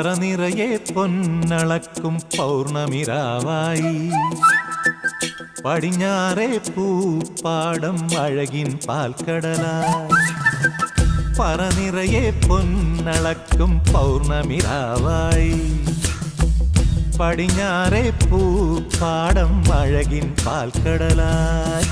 പറനിറയെ പൊന്നളക്കും പൗർണമിരാവായി പടിഞ്ഞാറേ പൂപ്പാടം അഴകിൻ പാൽക്കടലായി പറനിറയെ പൊന്നളക്കും പൗർണമിരാവായി പടിഞ്ഞാറേ പൂപ്പാടം അഴകിൻ പാൽക്കടലായി